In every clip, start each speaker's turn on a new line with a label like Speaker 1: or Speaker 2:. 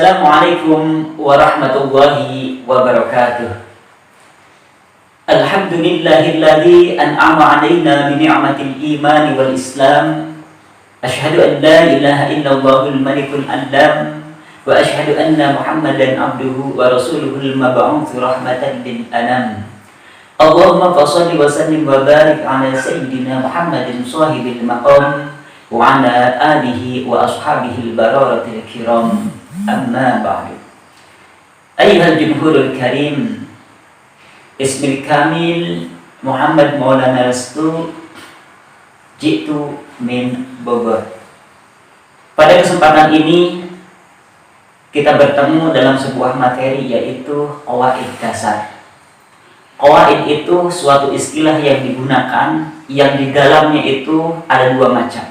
Speaker 1: Assalamualaikum warahmatullahi wabarakatuh. Alhamdulillahilladzi an'ama 'alaina bi ni'matil iman wal islam. Asyhadu an la ilaha illallahul malikul alam wa asyhadu anna Muhammadan abduhu wa rasuluhul mab'uts rahmatan lil anam. Allahumma shalli wa sallim wa barik ala sayyidina Muhammadin shahibil maqam wa ala alihi wa ashabihi al-bararatil kiram. Amma ba'du. Ayyuhal jumhurul karim, ismil kamil Muhammad Maulana Restu, jitu min Bogor. Pada kesempatan ini kita bertemu dalam sebuah materi, yaitu qawaid dasar. Qawaid itu suatu istilah yang digunakan, yang di dalamnya itu ada dua macam.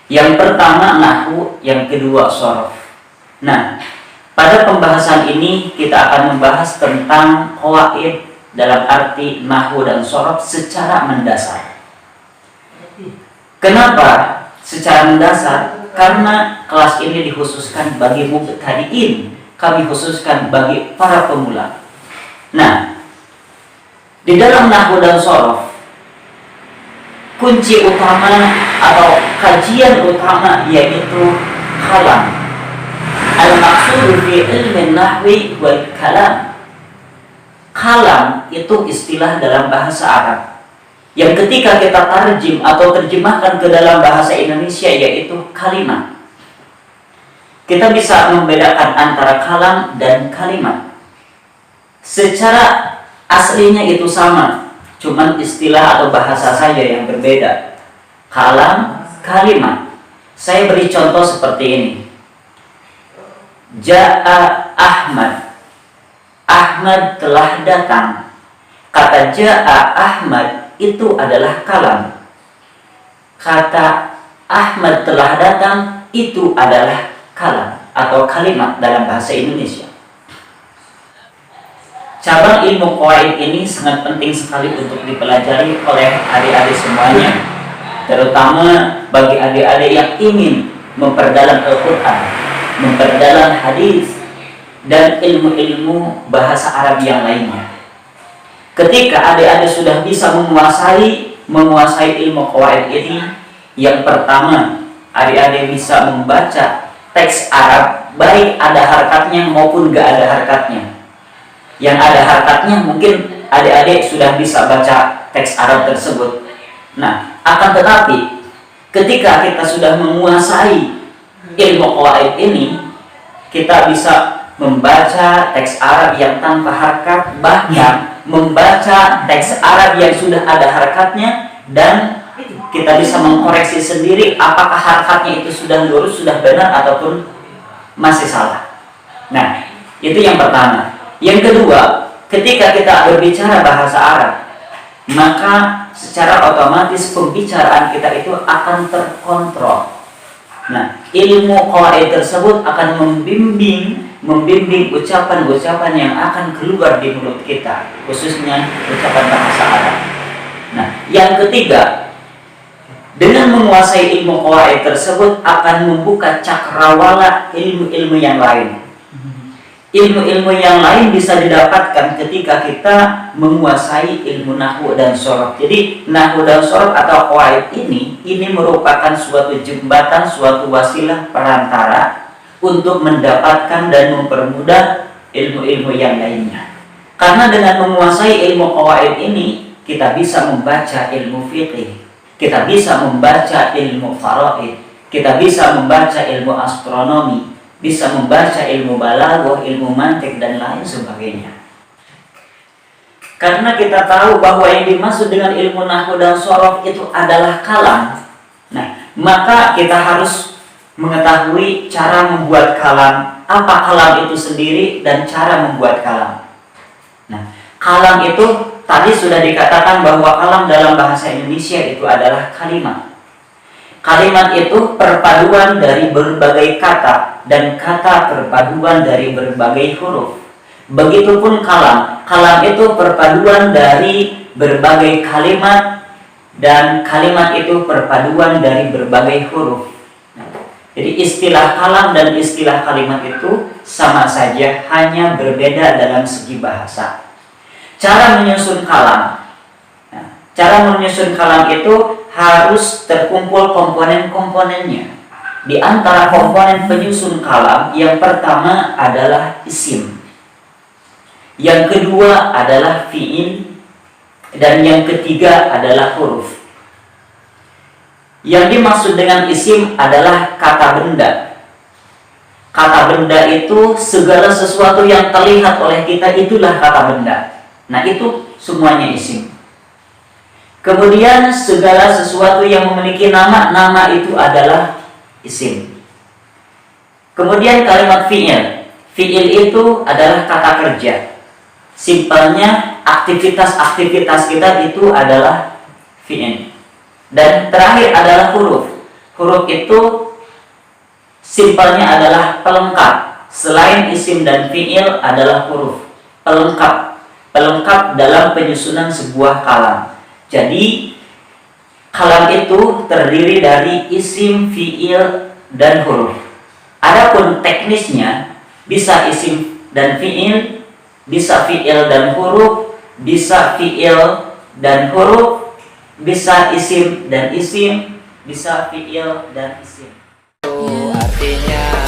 Speaker 1: Yang pertama nahwu, yang kedua shorof. Nah, pada pembahasan ini kita akan membahas tentang qawaid dalam arti nahwu dan shorof secara mendasar. Kenapa secara mendasar? Karena kelas ini dikhususkan bagi mubtadiin, kami khususkan bagi para pemula. Nah, di dalam nahwu dan shorof, kunci utama atau kajian utama yaitu kalam. Al-maqsudu fi ilmin nahwi wal kalam. Kalam itu istilah dalam bahasa Arab yang ketika kita tarjim atau terjemahkan ke dalam bahasa Indonesia yaitu kalimat. Kita bisa membedakan antara kalam dan kalimat. Secara aslinya itu sama, cuman istilah atau bahasa saja yang berbeda. Kalam, kalimat. Saya beri contoh seperti ini. Ja'a Ahmad. Ahmad telah datang. Kata Ja'a Ahmad itu adalah kalam. Kata Ahmad telah datang itu adalah kalam atau kalimat dalam bahasa Indonesia. Cabang ilmu qawaid ini sangat penting sekali untuk dipelajari oleh adik-adik semuanya, terutama bagi adik-adik yang ingin memperdalam Al-Quran, memperdalam hadis dan ilmu-ilmu bahasa Arab yang lainnya. Ketika adik-adik sudah bisa menguasai ilmu qawaid ini, yang pertama adik-adik bisa membaca teks Arab, baik ada harakatnya maupun gak ada harakatnya. Yang ada harakatnya mungkin adik-adik sudah bisa baca teks Arab tersebut. Nah, akan tetapi ketika kita sudah menguasai ilmu qawaid ini, kita bisa membaca teks Arab yang tanpa harakat, bahkan membaca teks Arab yang sudah ada harakatnya, dan kita bisa mengkoreksi sendiri apakah harakatnya itu sudah lurus, sudah benar ataupun masih salah. Nah, itu yang pertama. Yang kedua, ketika kita berbicara bahasa Arab, maka secara otomatis pembicaraan kita itu akan terkontrol. Nah, ilmu qawaid tersebut akan membimbing ucapan-ucapan yang akan keluar di mulut kita, khususnya ucapan bahasa Arab. Nah, yang ketiga, dengan menguasai ilmu qawaid tersebut akan membuka cakrawala ilmu-ilmu yang lain. Ilmu-ilmu yang lain bisa didapatkan ketika kita menguasai ilmu nahwu dan shorof. Jadi nahwu dan shorof atau qawaid ini merupakan suatu jembatan, suatu wasilah perantara untuk mendapatkan dan mempermudah ilmu-ilmu yang lainnya. Karena dengan menguasai ilmu qawaid ini, kita bisa membaca ilmu fiqih, kita bisa membaca ilmu faraid, kita bisa membaca ilmu astronomi, bisa membaca ilmu balaghah, ilmu mantik dan lain sebagainya. Karena kita tahu bahwa yang dimaksud dengan ilmu nahwu dan shorof itu adalah kalam. Nah, maka kita harus mengetahui cara membuat kalam, apa kalam itu sendiri dan cara membuat kalam. Nah, kalam itu tadi sudah dikatakan bahwa kalam dalam bahasa Indonesia itu adalah kalimat. Kalimat itu perpaduan dari berbagai kata dan kata perpaduan dari berbagai huruf. Begitupun kalam. Kalam itu perpaduan dari berbagai kalimat dan kalimat itu perpaduan dari berbagai huruf. Jadi istilah kalam dan istilah kalimat itu sama saja, hanya berbeda dalam segi bahasa. Cara menyusun kalam, cara menyusun kalam itu harus terkumpul komponen-komponennya. Di antara komponen penyusun kalam, yang pertama adalah isim, yang kedua adalah fi'il, dan yang ketiga adalah huruf. Yang dimaksud dengan isim adalah kata benda. Kata benda itu segala sesuatu yang terlihat oleh kita, itulah kata benda. Nah, itu semuanya isim. Kemudian segala sesuatu yang memiliki nama, nama itu adalah isim. Kemudian kalimat fi'il. Fi'il itu adalah kata kerja. Simpelnya aktivitas-aktivitas kita itu adalah fi'il. Dan terakhir adalah huruf. Huruf itu simpelnya adalah pelengkap. Selain isim dan fi'il adalah huruf pelengkap. Pelengkap dalam penyusunan sebuah kalam. Jadi kalam itu terdiri dari isim, fi'il, dan huruf. Adapun teknisnya, bisa isim dan fi'il, bisa fi'il dan huruf, bisa fi'il dan huruf, bisa isim dan isim, bisa fi'il dan isim.
Speaker 2: Artinya